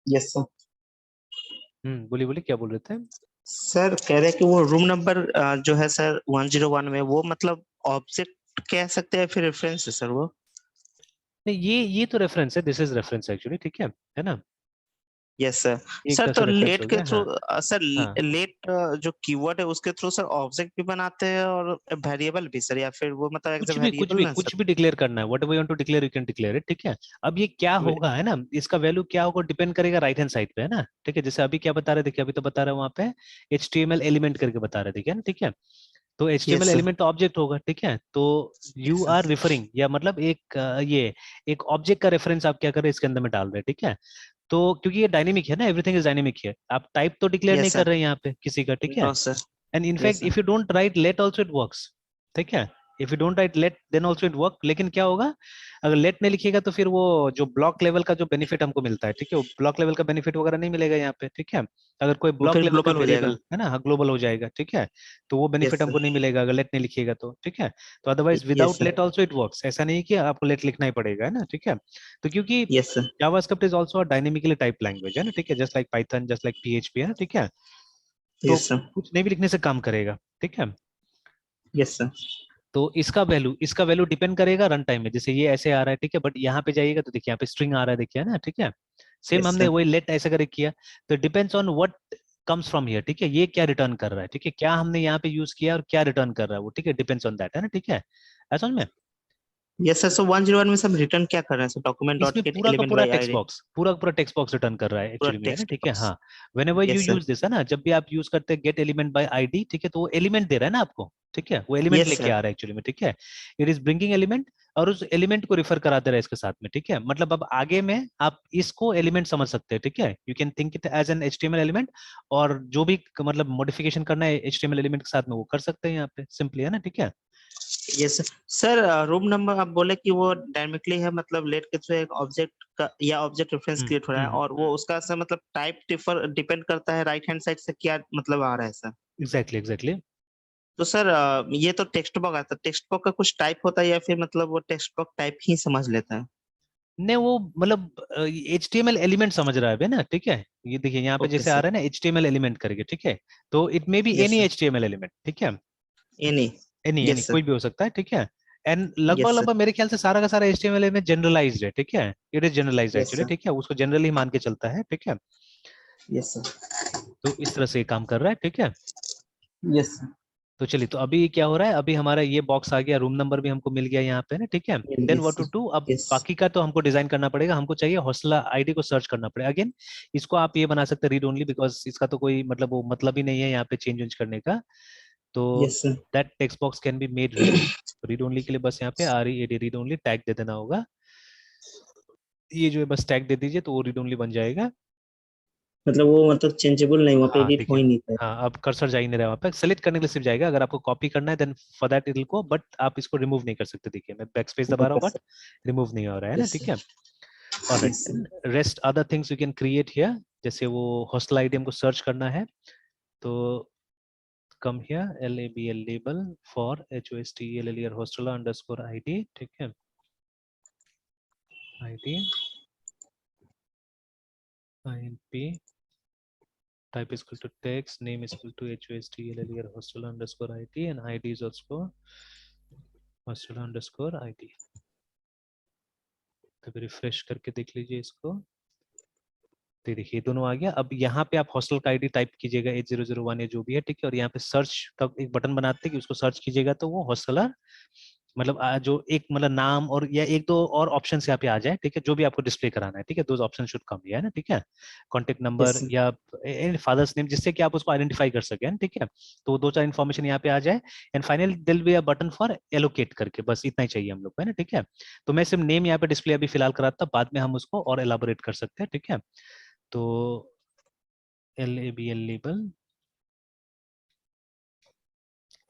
Yes sir. बोलिए बोलिए, क्या बोल रहे थे? सर कह रहे हैं कि वो रूम नंबर जो है सर 101 में, वो मतलब ऑब्जेक्ट कह सकते हैं फिर रेफरेंस है सर वो? नहीं, ये तो रेफरेंस है, दिस इज रेफरेंस एक्चुअली, ठीक है ना? Yes sir. ये एक सर तरह तो से रेफरेंस लेट हो के गया। थ्रू, हाँ सर हाँ। लेट जो कीवर्ड है उसके थ्रू सर ऑब्जेक्ट भी बनाते हैं और वेरिएबल भी सर, या फिर वो मतलब एज ए वेरिएबल ना कुछ सर? भी डिक्लेयर करना है, whatever you want to declare you can declare it, ठीक है। अब ये क्या होगा है ना, इसका वैल्यू क्या होगा डिपेंड करेगा राइट हैंड साइड पे, है ना, ठीक है। जैसे अभी क्या बता रहे, देखिए अभी तो बता रहे वहां पे HTML एलिमेंट करके बता रहे थे, क्या ना, ठीक है। तो HTML यस सर। एलिमेंट तो ऑब्जेक्ट होगा, ठीक है। तो यू यस आर रिफरिंग, या मतलब एक ये एक ऑब्जेक्ट का रेफरेंस आप क्या कर रहे हैं इसके अंदर में डाल रहे हैं, ठीक है। तो क्योंकि ये डायनेमिक है ना, एवरीथिंग इज डायनेमिक है, आप टाइप तो डिक्लेयर नहीं यस कर सर। रहे हैं यहाँ पे किसी का, ठीक है। No sir. And yes in fact sir. If you don't write let also it works, ठीक है। If you don't write let then also it work, लेकिन क्या होगा, अगर लेट नहीं लिखिएगा तो फिर वो जो ब्लॉक लेवल का जो बेनिफिट हमको मिलता है, ठीक है, वो ब्लॉक लेवल का बेनिफिट वगैरह नहीं मिलेगा यहाँ पे, ठीक है। अगर कोई वो ब्लॉक फिर लेवल का ग्लोबल हो जाएगा। वेरिएबल है ना, हाँ, ग्लोबल हो जाएगा, ठीक है। तो वो यस बेनिफिट हमको सर। नहीं मिलेगा अगर लेट नहीं लिखिएगा तो, ठीक है। तो otherwise yes without sir. Let also it works, ऐसा नहीं है कि आपको लेट लिखना ही पड़ेगा, है ना, ठीक है। तो क्योंकि yes sir. JavaScript is also dynamically type language, है ना, ठीक है, just like Python, just like PHP, है ना, ठीक है। तो यस सर। कुछ नहीं भी लिखने से काम करेगा, ठीक है। Yes sir. तो इसका वैल्यू डिपेंड करेगा रन टाइम में, जैसे ये ऐसे आ रहा है, ठीक है, बट यहाँ पे जाइएगा तो देखिए यहाँ पे स्ट्रिंग आ रहा है, देखिए, है ना, ठीक है। सेम यस हमने सर। वही लेट ऐसे करके किया। तो depends on what comes from here, ठीक है, ये क्या रिटर्न कर रहा है, ठीक है, क्या हमने यहाँ पे यूज किया और क्या रिटर्न कर रहा है वो, ठीक है, डिपेंड्स ऑन दैट, है ना, ठीक है। ऐसा समझ में? Yes sir. सो 101 में सब रिटर्न क्या कर रहे हैं सर? डॉक्यूमेंट डॉट इसमें गेट पूरा का एलिमेंट पूरा बाई टेक्स्ट आईडी? बॉक्स, पूरा का पूरा टेक्स्ट बॉक्स रिटर्न कर रहा है पूरा एक्चुअली में, है ना, टेक्स्ट ठीक है, बॉक्स? हाँ। When ever you yes sir. Use this, है ना, जब भी आप यूज करते हैं गेट एलिमेंट बाय ID, ठीक है, तो वो एलिमेंट दे रहा है ना आपको, ठीक है, वो एलिमेंट यस लेके सर। आ रहा है एक्चुअली में, ठीक है। इट इज ब्रिंगिंग एलिमेंट, और उस एलिमेंट को रिफर करा दे रहा है इसके साथ में, ठीक है। मतलब अब आगे में आप इसको एलिमेंट समझ सकते हैं, ठीक है, you can think it as an HTML element, और जो भी मतलब मॉडिफिकेशन करना है HTML एलिमेंट के साथ में वो कर सकते हैं यहाँ पे सिंपली, है ना, ठीक है। Yes sir. Sir room number आप बोले कि वो डायनेमिकली है, मतलब लेट के थ्रू एक ऑब्जेक्ट का या ऑब्जेक्ट रेफरेंस हम्म क्रिएट हो रहा है, हम्म और वो उसका सर मतलब टाइप डिफर डिपेंड करता है राइट हैंड साइड से, क्या मतलब आ रहा है सर? Exactly exactly. तो सर ये तो टेक्स्ट बॉक्स आता है, टेक्स्ट बॉक्स का कुछ टाइप होता है या फिर मतलब वो टेक्स्ट बॉक्स टाइप ही समझ लेता है? नहीं, वो मतलब HTML एलिमेंट समझ रहा है अभी ना, ठीक है। ये देखिए यहाँ पे ओके जैसे आ सर। रहा है ना HTML एलिमेंट करके, ठीक है। तो it may be yes any sir. HTML element, ठीक है, एनी। एनी यस कोई सर। भी हो सकता है, ठीक है। एंड लगभग यस सर। लगभग मेरे ख्याल से सारा का सारा HTML एलिमेंट जनरलाइज्ड है, ठीक है, it is generalized yes actually, sir. ठीक है, उसको जनरली मान के चलता है, ठीक है। Yes sir. तो इस तरह से ये काम कर रहा है, ठीक है। Yes sir. तो चलिए, तो अभी क्या हो रहा है, अभी हमारा ये बॉक्स आ गया, रूम नंबर भी हमको मिल गया यहाँ पे ना, ठीक है। Then yes what to sir. Do, अब यस। बाकी का तो हमको डिजाइन करना पड़ेगा, हमको चाहिए हौसला ID को सर्च करना पड़ेगा अगेन। इसको आप ये बना सकते हैं रीड ओनली, बिकॉज इसका तो कोई मतलब वो मतलब ही नहीं है यहाँ पे चेंज वेंज करने का। तो yes sir. That text box can be made read only. Read only के लिए बस यहाँ पे READ रीड ओनली टैग दे देना होगा। ये जो है बस टैग दे दीजिए तो वो रीड ओनली बन जाएगा। मतलब वो मतलब चेंजेबल नहीं, वहाँ पे हाँ एडिट हो देखिए, ही नहीं पाएगा? हाँ अब कर्सर जा ही नहीं रहा वहाँ पे, सेलेक्ट करने के लिए सिर्फ जाएगा, अगर आपको कॉपी करना है then for that it will go, but आप इसको रिमूव नहीं कर सकते, देखिए मैं बैक स्पेस दबा रहा ओके हूँ बट सर। रिमूव नहीं हो रहा है ना, यस ठीक है। Sir. Yes alright, sir. Rest other things you can create here, जैसे वो हॉस्टल ID हमको सर्च करना है, तो come here LABL label for HOSTELLER hostler underscore ID, ठीक है, ID INP type is equal to text, name is equal to HOSTLLER hostler underscore ID, and ID is also hostler underscore ID। तो refresh करके देख लीजिए इसको, तो देखिए दोनों आ गया। अब यहाँ पे आप हॉस्टल का ID टाइप कीजिएगा 8001 या जो भी है, ठीक है, और यहाँ पे सर्च का एक बटन बनाते हैं कि उसको सर्च कीजिएगा तो वो हॉस्टलर मतलब जो एक मतलब नाम और या एक दो और ऑप्शन यहाँ पे आ जाए, ठीक है, जो भी आपको डिस्प्ले कराना है, ठीक है, दो ऑप्शन शुड कम, है ना, ठीक है। Contact yes number sir. या फादर्स नेम, जिससे कि आप उसको आइडेंटिफाई कर सकें, ठीक है। तो दो चार इन्फॉर्मेशन यहाँ पे आ जाए, एंड फाइनली दिल be a button for allocate करके, बस इतना ही चाहिए हम लोग को, है ना, ठीक है। तो मैं सिर्फ नेम यहाँ पे डिस्प्ले अभी फिलहाल कराता, बाद में हम उसको और एलाबोरेट कर सकते हैं, ठीक है। तो LABL label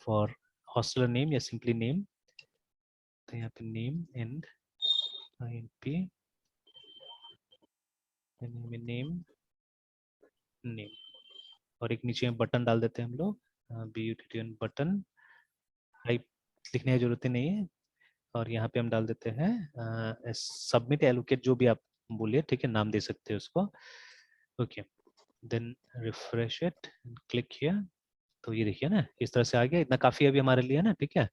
for hosteller name या सिंपली नेम, तो यहाँ पे name and INP name name, और एक नीचे में बटन डाल देते हैं हम लोग, BUTTN बटन, टाइप लिखने की जरूरत ही नहीं है। और यहाँ पे हम डाल देते हैं सबमिट एलोकेट, जो भी आप बोलिए, ठीक है, नाम दे सकते हैं उसको। Okay, then refresh it, click here, तो ये देखिए ना इस तरह से आ गया, इतना काफी अभी हमारे लिए ना, ठीक है।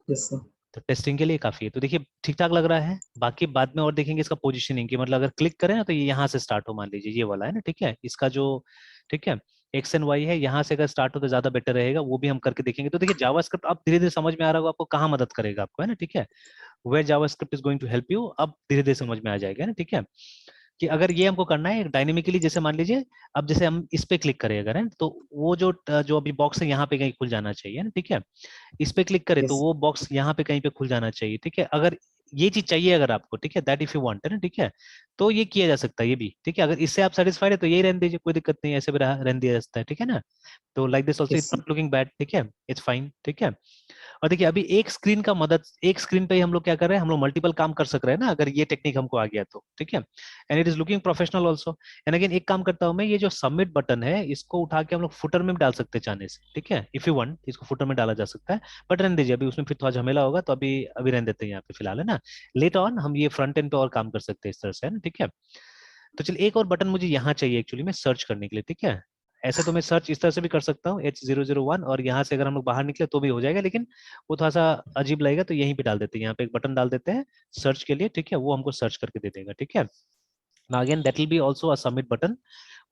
Yes sir. तो टेस्टिंग के लिए काफी है, तो देखिए ठीक ठाक लग रहा है। बाकी बाद में और देखेंगे इसका पोजीशनिंग की, मतलब अगर क्लिक करें ना तो ये यहाँ से स्टार्ट हो, मान लीजिए ये वाला है ना, ठीक है, इसका जो, ठीक है, एक्स एंड वाई है, यहाँ से अगर स्टार्ट हो तो ज्यादा बेटर रहेगा, वो भी हम करके देखेंगे। तो देखिए जावास्क्रिप्ट अब धीरे धीरे समझ में आ रहा होगा आपको, कहाँ मदद करेगा आपको, है ना, ठीक है, where JavaScript is going to help you, अब धीरे धीरे समझ में आ जाएगा ना, ठीक है। कि अगर ये हमको करना है डायनेमिकली, जैसे मान लीजिए अब जैसे हम इस पे क्लिक करें अगर, है तो वो जो जो अभी बॉक्स है यहाँ पे कहीं खुल जाना चाहिए ना, ठीक है, इस पे क्लिक करें तो यस। वो बॉक्स यहाँ पे कहीं पे खुल जाना चाहिए, ठीक है। अगर ये चीज चाहिए अगर आपको, ठीक है, दैट इफ यू वांट, है ना, ठीक है, तो ये किया जा सकता है ये भी, ठीक है। अगर इससे आप सेटिस्फाइड है तो यही रहने दीजिए, कोई दिक्कत नहीं है, ऐसे भी रहने दिया जा सकता है, ठीक है ना। तो like this also yes it's sir. Not looking bad, ठीक है, इट्स फाइन, ठीक है। और देखिए अभी एक स्क्रीन का मदद, एक स्क्रीन पे ही हम लोग क्या कर रहे हैं, हम लोग मल्टीपल काम कर सक रहे हैं ना, अगर ये टेक्निक हमको आ गया तो, ठीक है। And it is looking professional also. And again एक काम करता हूँ मैं, ये जो सबमिट बटन है इसको उठा के हम लोग फुटर में भी डाल सकते हैं चाहने से, ठीक है, इफ यू वांट इसको फुटर में डाला जा सकता है, बट रहने दीजिए, अभी उसमें फिर थोड़ा झमेला होगा, तो अभी अभी रहने देते हैं यहाँ पे फिलहाल, है ना। लेट ऑन हम ये फ्रंट एंड पे और काम कर सकते हैं इस तरह से, है ना, ठीक है। तो चलिए एक और बटन मुझे यहाँ चाहिए एक्चुअली में सर्च करने के लिए, ठीक है। ऐसे तो मैं सर्च इस तरह से भी कर सकता हूँ H001, और यहाँ से अगर हम लोग बाहर निकले तो भी हो जाएगा, लेकिन वो थोड़ा सा अजीब लगेगा, तो यहीं पे डाल देते हैं, यहाँ पे एक बटन डाल देते हैं सर्च के लिए, ठीक है, वो हमको सर्च करके दे देगा, ठीक है। Again that will be also a submit button,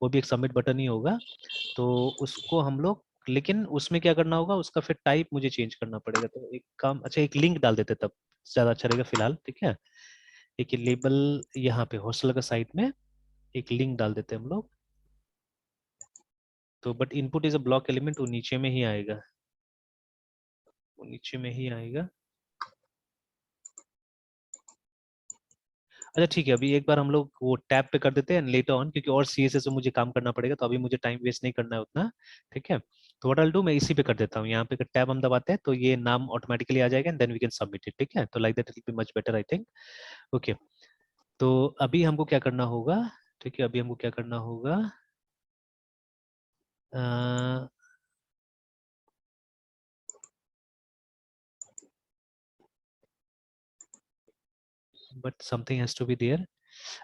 वो भी एक सबमिट बटन ही होगा। तो उसको हम लोग, लेकिन उसमें क्या करना होगा, उसका फिर टाइप मुझे चेंज करना पड़ेगा, तो एक काम, अच्छा एक लिंक डाल देते तब ज्यादा अच्छा रहेगा फिलहाल, ठीक है। एक लेबल यहाँ पे हॉस्टल का साइड में एक लिंक डाल देते हैं हम लोग, तो but input is a block element, वो नीचे में ही आएगा, वो नीचे में ही आएगा। अच्छा ठीक है, अभी एक बार हम लोग वो टैब पे कर देते हैं लेटर ऑन, क्योंकि और सीएसएस से मुझे काम करना पड़ेगा, तो अभी मुझे टाइम वेस्ट नहीं करना है उतना, ठीक है। तो व्हाट आई डू, मैं इसी पे कर देता हूँ, यहाँ पे टैब हम दबाते हैं तो ये नाम ऑटोमेटिकली आ जाएगा, and then we can submit it, ठीक है। तो like that it will be much better I think. Okay, तो अभी हमको क्या करना होगा, ठीक है, अभी हमको क्या करना होगा, but something has to be there.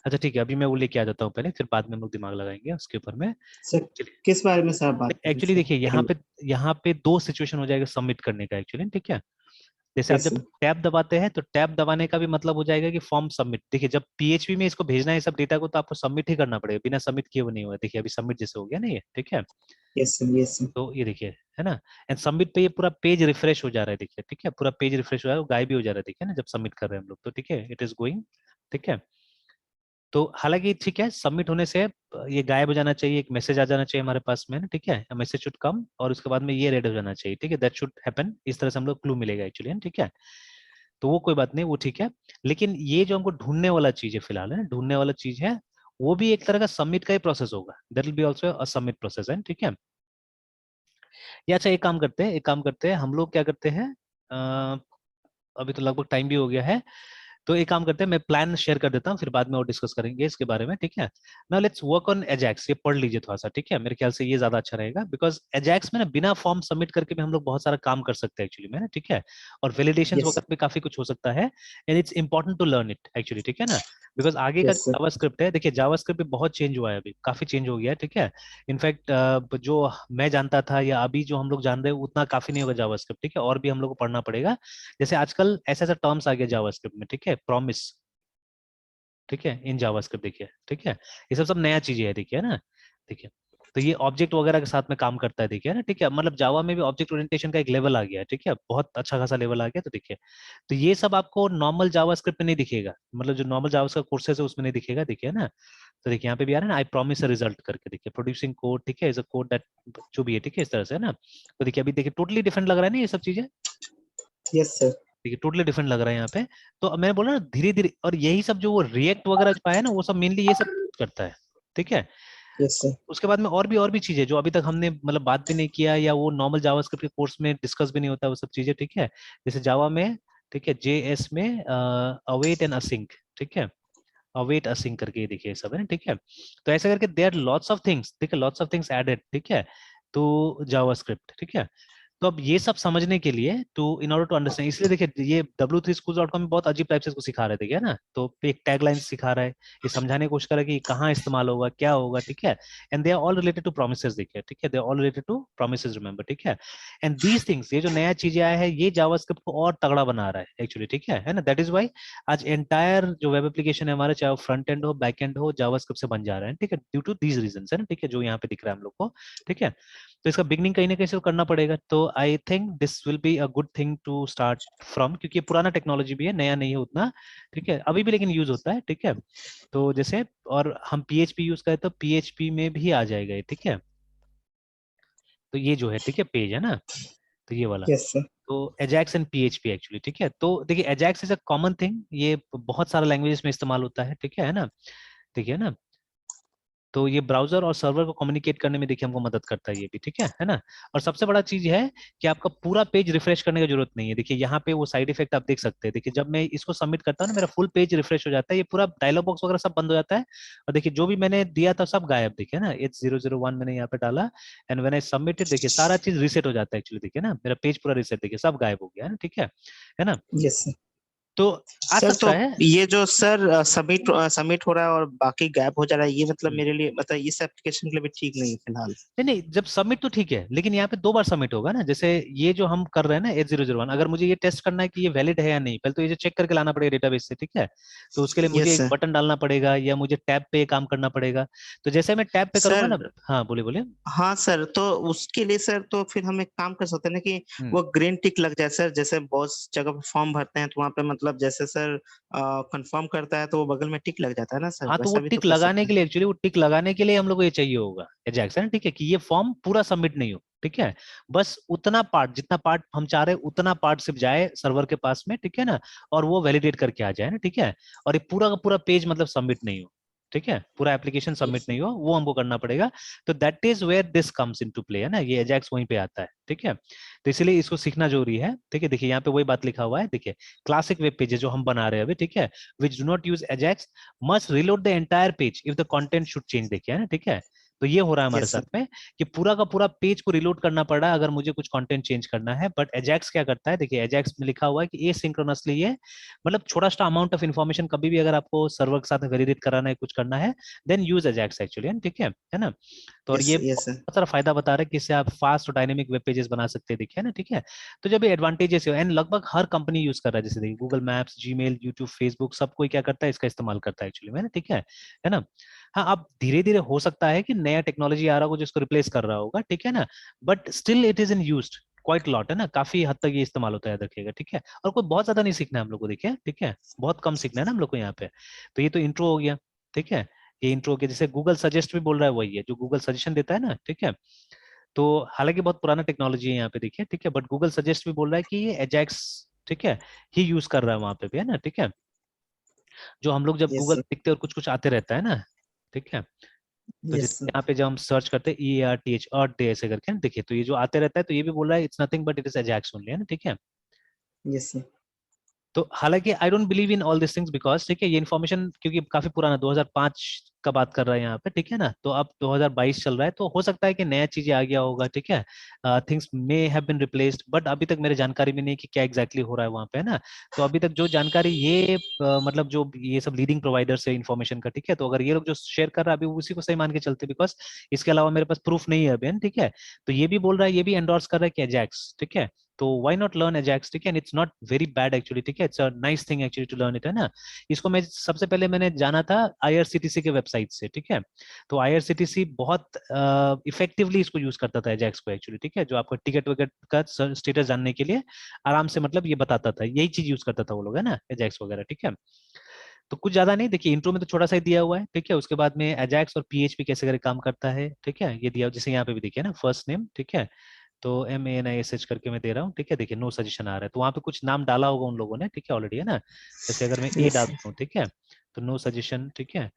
अच्छा ठीक है, अभी मैं वो लेके आ जाता हूँ पहले, फिर बाद में हम लोग दिमाग लगाएंगे उसके ऊपर में। सर चलिए, किस बारे में सर आप बात कर रहे हैं एक्चुअली सर? देखिए यहाँ पे दो सिचुएशन हो जाएगा सबमिट करने का एक्चुअली, ठीक है। जैसे आप यस जब सर। टैब दबाते हैं तो टैब दबाने का भी मतलब हो जाएगा कि फॉर्म सबमिट, देखिए जब पीएचपी में इसको भेजना है सब डेटा को, तो आपको सबमिट ही करना पड़ेगा, बिना सबमिट किए वो नहीं होगा। देखिए अभी सबमिट जैसे हो गया ना ये, ठीक है। Yes sir. Yes sir. तो ये देखिए, है ना, एंड सबमिट पे ये पूरा पेज रिफ्रेश हो जा रहा है, देखिए, ठीक है, पूरा पेज रिफ्रेश हो रहा है, गायब भी हो जा रहा है, देखिए ना, जब सबमिट कर रहे हैं हम लोग, तो ठीक है, इट इज गोइंग, ठीक है। तो हालांकि ठीक है, सबमिट होने से ये गायब हो जाना चाहिए, एक मैसेज आ जाना चाहिए हमारे पास में ना, ठीक है, मैसेज शुड कम, और उसके बाद में ये रेड हो जाना चाहिए, ठीक है, दैट शुड हैपन, इस तरह से हम लोग क्लू मिलेगा एक्चुअली, ठीक है। तो वो कोई बात नहीं, वो ठीक है। लेकिन ये जो हमको ढूंढने वाला चीज है फिलहाल, है ना, ढूंढने वाला चीज है, वो भी एक तरह का सबमिट का ही प्रोसेस होगा, that will be also a submit process, है, ठीक है। या अच्छा एक काम करते हैं, एक काम करते हैं, हम लोग क्या करते हैं, अ, अभी तो लगभग टाइम भी हो गया है, तो एक काम करते हैं, मैं प्लान शेयर कर देता हूँ, फिर बाद में और डिस्कस करेंगे इसके बारे में, ठीक है। Now let's work on Ajax, ये पढ़ लीजिए थोड़ा सा, ठीक है, मेरे ख्याल से ये ज्यादा अच्छा रहेगा, बिकॉज एजैक्स में ना बिना फॉर्म सबमिट करके भी हम लोग बहुत सारा काम कर सकते हैं एक्चुअली में ना, ठीक है। और वैलिडेशंस यस वगैरह में काफी कुछ हो सकता है, and it's important to learn it actually, ठीक है ना। बिकॉज आगे का यस सर। जावास्क्रिप्ट है, देखिए जावास्क्रिप्ट भी बहुत चेंज हुआ है, अभी काफी चेंज हो गया है, ठीक है। इनफैक्ट जो मैं जानता था या अभी जो हम लोग जान रहे हैं उतना काफी नहीं होगा जावास्क्रिप्ट, ठीक है, और भी हम लोग को पढ़ना पड़ेगा। जैसे आजकल ऐसा ऐसा टर्म्स आ गया जावास्क्रिप्ट में, ठीक है, प्रॉमिस, ठीक है, इन जावास्क्रिप्ट, देखिए, ठीक है, ये सब सब नया चीजें है, देखिए, है ना, देखिए। तो ये ऑब्जेक्ट वगैरह के साथ में काम करता है, देखिए, है ना, ठीक है, मतलब जावा में भी ऑब्जेक्ट ओरिएंटेशन का एक लेवल आ गया है, ठीक है, बहुत अच्छा खासा लेवल आ गया, तो देखिए, तो ये सब आपको नॉर्मल जावास्क्रिप्ट में नहीं दिखेगा, मतलब जो नॉर्मल जावास्क्रिप्ट कोर्सेज है उसमें नहीं दिखेगा, देखिए ना। तो देखिए यहाँ पे भी आ रहा है ना, आई प्रॉमिस अ रिजल्ट करके, देखिए, प्रोड्यूसिंग कोड, ठीक है, इज अ कोड दैट, जो भी है, ठीक है, इस तरह से, है ना। तो देखिए अभी देखिए टोटली डिफरेंट लग रहा है ना ये सब चीजें, यस सर। देखिए टोटली डिफरेंट लग रहा है यहाँ पे। तो अब मैंने बोला ना धीरे धीरे, और यही सब जो वो रिएक्ट वगैरह जो आया ना, वो सब मेनली ये सब करता है, ठीक है। Yes sir. उसके बाद में और भी चीजें जो अभी तक हमने मतलब बात भी नहीं किया, या वो नॉर्मल जावास्क्रिप्ट के कोर्स में डिस्कस भी नहीं होता, वो सब चीजें, ठीक है। जैसे जावा में, ठीक है, जेएस में अवेट एंड असिंक, ठीक है, अवेट असिंक करके ये देखिए सब, है ना, ठीक है। तो ऐसे करके देयर लॉट्स ऑफ थिंग्स, ठीक है, लॉट्स ऑफ थिंग्स एडेड, ठीक है, तो जावास्क्रिप्ट, ठीक है। तो अब ये सब समझने के लिए इन ऑर्डर टू अंडरस्टैंड, इसलिए देखिए ये w3schools.com में बहुत अजीब टाइप से इसको सिखा रहे थे क्या ना, तो एक टैगलाइन सिखा रहा है, ये समझाने की कोशिश कर रहा है कि कहाँ इस्तेमाल होगा, क्या होगा, ठीक है। And they are all related to promises, देखिए ठीक है, they are all related to promises, remember, ठीक है। एंड दीज थिंग्स, ये जो नया चीजें आया है, ये जावास्क्रिप्ट को और तगड़ा बना रहा है एक्चुअली, ठीक है ना। दैट इज वाई आज एंटायर जो वेब एप्लीकेशन है हमारा, चाहे वो फ्रंट एंड हो बैक एंड हो, जावास्क्रिप्ट से बन जा रहा है, ठीक है, ड्यू टू दीज रीजंस है ना, ठीक है, जो यहाँ पे दिख रहा है हम लोग को, ठीक है। तो इसका बिगनिंग कहीं ना कहीं से करना पड़ेगा, तो I think this will be a good thing to start from, क्योंकि ये पुराना टेक्नोलॉजी भी है, नया नहीं है उतना, ठीक है, अभी भी लेकिन यूज होता है, ठीक है। तो जैसे, और हम पीएचपी यूज करें तो पीएचपी में भी आ जाएगा ये, ठीक है। तो ये जो है, ठीक है, पेज है ना, तो ये वाला, यस सर। तो एजाक्स एंड पीएचपी एक्चुअली, ठीक है। तो देखिए एजाक्स इज अ कॉमन थिंग, ये बहुत सारे लैंग्वेजेस में इस्तेमाल होता है, ठीक है ना, देखिए ना। तो ये ब्राउजर और सर्वर को कम्युनिकेट करने में देखिए हमको मदद करता है ये भी, ठीक है ना। और सबसे बड़ा चीज है कि आपका पूरा पेज रिफ्रेश करने की जरूरत नहीं है, देखिए यहाँ पे वो साइड इफेक्ट आप देख सकते हैं, देखिए जब मैं इसको सबमिट करता हूँ ना, मेरा फुल पेज रिफ्रेश हो जाता है, ये पूरा डायलॉग बॉक्स वगैरह सब बंद हो जाता है, और देखिए जो भी मैंने दिया था सब गायब, देखिए ना, H001 मैंने यहाँ पे डाला, एंड व्हेन आई सबमिटेड, देखिए सारा चीज रीसेट हो जाता है एक्चुअली, देखिए ना, मेरा पेज पूरा रीसेट, देखिए सब गायब हो गया है ना, ठीक है ना। Yes sir. तो आ सर तो सकता है, ये जो सर सबमिट सबमिट हो रहा है और बाकी गैप हो जा रहा है, ये मतलब हम्म, मेरे लिए मतलब इस एप्लीकेशन के लिए भी ठीक नहीं है फिलहाल। नहीं नहीं, जब सबमिट तो ठीक है, लेकिन यहाँ पे 2 बार सबमिट होगा ना, जैसे ये जो हम कर रहे हैं ना H001, अगर मुझे ये टेस्ट करना है कि ये वैलिड है या नहीं, पहले तो ये जो चेक करके लाना पड़ेगा डेटाबेस से, ठीक है। तो उसके लिए मुझे यस एक सर। बटन डालना पड़ेगा या मुझे टैब पे काम करना पड़ेगा, तो जैसे मैं टैब पे करूंगा ना, सर हाँ बोले बोले। हाँ सर, तो उसके लिए सर तो फिर हम एक काम कर सकते हैं ना कि हम्म, वो ग्रीन टिक लग जाए सर, जैसे बहुत जगह पे फॉर्म भरते हैं तो वहाँ पे मतलब जैसे सर कंफर्म करता है तो वो बगल में टिक लग जाता है ना सर, हाँ, तो वो वैसा भी तो टिक कर लगाने सकते के हैं। लिए, एक्चुअली वो टिक लगाने के लिए हम लोग को ये चाहिए होगा एजाक्स है ना, ठीक है, कि ये फॉर्म पूरा सबमिट नहीं हो, ठीक है, बस उतना पार्ट, जितना पार्ट हम चाह रहे हैं उतना पार्ट सिर्फ जाए सर्वर के पास में, ठीक है ना, और वो वैलिडेट करके आ जाए ना, ठीक है। और ये पूरा का पूरा पेज मतलब सबमिट नहीं हो, ठीक है, पूरा एप्लीकेशन सबमिट यस नहीं हो, वो हमको करना पड़ेगा। तो that is where this comes into play, है ना, ये एजाक्स वहीं पे आता है, ठीक है। तो इसलिए इसको सीखना जरूरी है, ठीक है। देखिए यहाँ पे वही बात लिखा हुआ है, देखिए क्लासिक वेब पेजेस जो हम बना रहे हैं अभी, ठीक है, which do not use AJAX must reload the entire page if the content should change, देखिए है ना, ठीक है। तो ये हो रहा है हमारे यस साथ सर। में कि पूरा का पूरा पेज को रिलोड करना पड़ रहा है अगर मुझे कुछ कंटेंट चेंज करना है, बट एजाक्स क्या करता है, देखिए एजाक्स में लिखा हुआ है कि एसिंक्रोनसली, ये मतलब छोटा सा अमाउंट ऑफ इन्फॉर्मेशन कभी भी अगर आपको सर्वर के साथ वैलिडेट कराना है, कुछ करना है, देन यूज एजाक्स एक्चुअली, ठीक है ना। तो और यस ये यस सर। बहुत सारा फायदा बता रहा है कि इससे आप फास्ट और डायनेमिक वेब पेजेस बना सकते हैं, देखिए ना, ठीक है। तो जब ये एडवांटेजेस है, एंड लगभग हर कंपनी यूज कर रहा है, जैसे देखिए Google maps, Gmail, YouTube, Facebook, सब कोई क्या करता है, इसका इस्तेमाल करता है एक्चुअली में ना, ठीक है ना। हाँ, अब धीरे धीरे हो सकता है कि नया टेक्नोलॉजी आ रहा हो जिसको रिप्लेस कर रहा होगा, ठीक है ना, but still it is in used quite lot, है ना, काफी हद तक ये इस्तेमाल होता है, याद रखिएगा, ठीक है। और कोई बहुत ज्यादा नहीं सीखना है हम लोग को, देखिए, ठीक है, बहुत कम सीखना है ना हम लोग को यहाँ पे। तो ये तो इंट्रो हो गया, ठीक है, ये इंट्रो के जैसे गूगल सजेस्ट भी बोल रहा है, वही है जो गूगल सजेशन देता है ना, ठीक है। तो हालांकि बहुत पुराना टेक्नोलॉजी है यहाँ पे, देखिए, ठीक है, बट गूगल सजेस्ट भी बोल रहा है कि ये एजाक्स, ठीक है, ही यूज कर रहा है वहां पे भी, है ना, ठीक है। जो हम लोग जब यस गूगल सर। देखते हैं और कुछ कुछ आते रहता है ना, ठीक है। तो यस जैसे सर। यहाँ पे जब हम सर्च करते हैं EARTH अर्थ डे ऐसे करके ना, देखिए, तो ये जो आते रहता है, तो ये भी बोल रहा है it's nothing but it is AJAX only, है ना, ठीक है। Yes sir. तो हालांकि I don't believe in all this things because, ठीक है, ये इन्फॉर्मेशन क्योंकि काफी पुराना 2005 का बात कर रहा है यहाँ पे, ठीक है ना, तो अब 2022 चल रहा है, तो हो सकता है कि नया चीजें आ गया होगा, ठीक है, things may have been replaced, but अभी तक मेरे जानकारी में नहीं कि क्या एग्जैक्टली हो रहा है वहाँ पे, है ना। तो अभी तक जो जानकारी ये मतलब जो ये सब लीडिंग प्रोवाइडर्स है इन्फॉर्मेशन का, ठीक है, तो अगर ये लोग जो शेयर कर रहा है अभी उसी को सही मान के चलते, बिकॉज इसके अलावा मेरे पास प्रूफ नहीं है अभी, है ना, ठीक है। तो ये भी बोल रहा है, ये भी एंडोर्स कर रहा है कि एजैक्स, ठीक है, तो व्हाई नॉट लर्न एजाक्स, ठीक है, and it's not very bad actually, ठीक है, it's a nice thing actually to learn it, है ना। इसको मैं सबसे पहले मैंने जाना था IRCTC के वेबसाइट से, ठीक है। तो IRCTC बहुत इफेक्टिवली इसको यूज करता था एजाक्स को एक्चुअली, ठीक है, जो आपको टिकट विकेट का स्टेटस जानने के लिए आराम से मतलब ये बताता था, यही चीज यूज करता था वो लोग, है ना, एजाक्स वगैरह, ठीक है। तो कुछ ज्यादा नहीं, देखिए इंट्रो में तो छोटा सा ही दिया हुआ है, ठीक है, उसके बाद में एजाक्स और PHP कैसे करके काम करता है, ठीक है, ये दिया, जैसे यहाँ पे भी देखिए ना, फर्स्ट नेम, ठीक है, तो MANISH करके मैं दे रहा हूँ, ठीक है, देखिए नो सजेशन आ रहा है, तो वहां पे कुछ नाम डाला होगा उन लोगों ने, ठीक है, ऑलरेडी, है ना। जैसे अगर मैं ए यस डालता हूँ, ठीक है, तो नो सजेशन, ठीक है,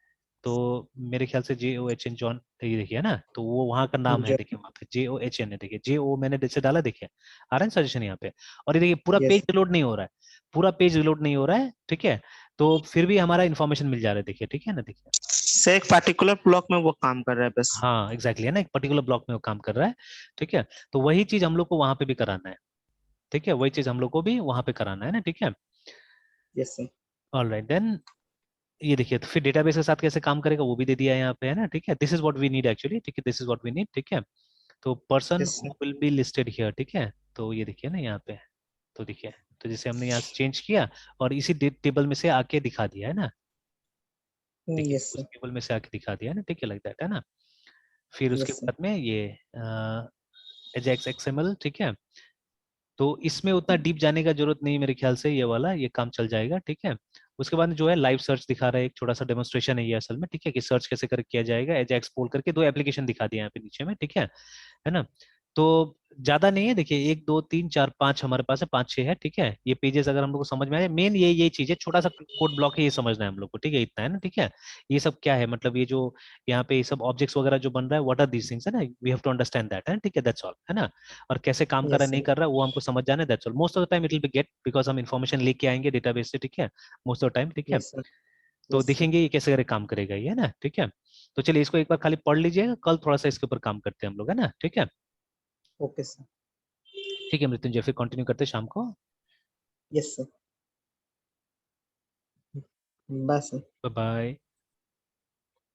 तो मेरे ख्याल से JOHN जॉन, ये देखिए ना, तो वो वहां का नाम है, सर। देखिए वहां पे JOHN है, देखिए JO मैंने जैसे डाला, देखिए आ रहा है सजेशन यहाँ पे। और ये देखिए पूरा पेज यस रिलोड नहीं हो रहा है, पूरा पेज रिलोड नहीं हो रहा है, ठीक है। तो फिर भी हमारा इन्फॉर्मेशन मिल जा रहा है, देखिए ठीक है ना, देखिए सर एक पर्टिकुलर ब्लॉक में वो काम कर रहा है बस। हाँ एग्जैक्टली है ना, एक पर्टिकुलर ब्लॉक में वो काम कर रहा है, ठीक है। तो वही चीज हम लोग को वहां पे भी कराना है, ठीक है, वही चीज हम लोग को भी वहां पे कराना है ना, ठीक है। Yes sir. ऑलराइट देन, ये देखिए तो फिर डेटाबेस के साथ कैसे काम करेगा वो भी दे दिया है यहाँ पे, है ना, ठीक है। This is what we need actually, ठीक है, this is what we need, ठीक है। तो person yes sir. Will be listed here, ठीक है। तो ये देखिए ना यहाँ पे, तो देखिए, तो जैसे हमने यहाँ से चेंज किया और इसी टेबल में से आके दिखा दिया है ना, देखिए यस उस सर। टेबल में से आके दिखा दिया है ना, ठीक है, लाइक दैट, है ना। फिर उसके यस सर। बाद में ये एजेक्स एक्सएमएल, ठीक है। तो इसमें उतना डीप जाने का जरूरत नहीं मेरे ख्याल से, ये वाला ये काम चल जाएगा, ठीक है। उसके बाद जो है लाइव सर्च दिखा रहा है, एक छोटा सा डेमोन्स्ट्रेशन है ये असल में, ठीक है, कि सर्च कैसे कर किया जाएगा, एजेक्स बोल करके दो एप्लीकेशन दिखा दिया यहाँ पे नीचे में, ठीक है ना। तो ज्यादा नहीं है, देखिए 1 2 3 4 5 हमारे पास है, 5 6 है, ठीक है। ये पेजेस अगर हम लोग को समझ में आए, मेन ये चीज है, छोटा सा कोड ब्लॉक है, ये समझना है हम लोग को, ठीक है, इतना है ना, ठीक है। ये सब क्या है, मतलब ये जो यहाँ पे ये सब ऑब्जेक्ट्स वगैरह जो बन रहा है, व्हाट आर दीस थिंग्स, है ना, we have to understand that, है, ठीक है, दैट्स ऑल, है ना। और कैसे काम कर रहा है यस नहीं सर। कर रहा है वो हमको समझ जाना है, that's all. Most of the time it will be get, because हम इन्फॉर्मेशन लेके आएंगे डेटाबेस से, ठीक है, मोस्ट ऑफ द टाइम, ठीक है। Yes sir. तो यस सर। देखेंगे ये कैसे करे काम करेगा ये, है ना, ठीक है। तो चलिए इसको एक बार खाली पढ़ लीजिएगा, कल थोड़ा सा इसके ऊपर काम करते हैं हम लोग, है ना, ठीक है। Okay sir. ठीक है मृत्युंजय, फिर कंटिन्यू करते हैं शाम को। Yes sir. Bye sir. Bye bye.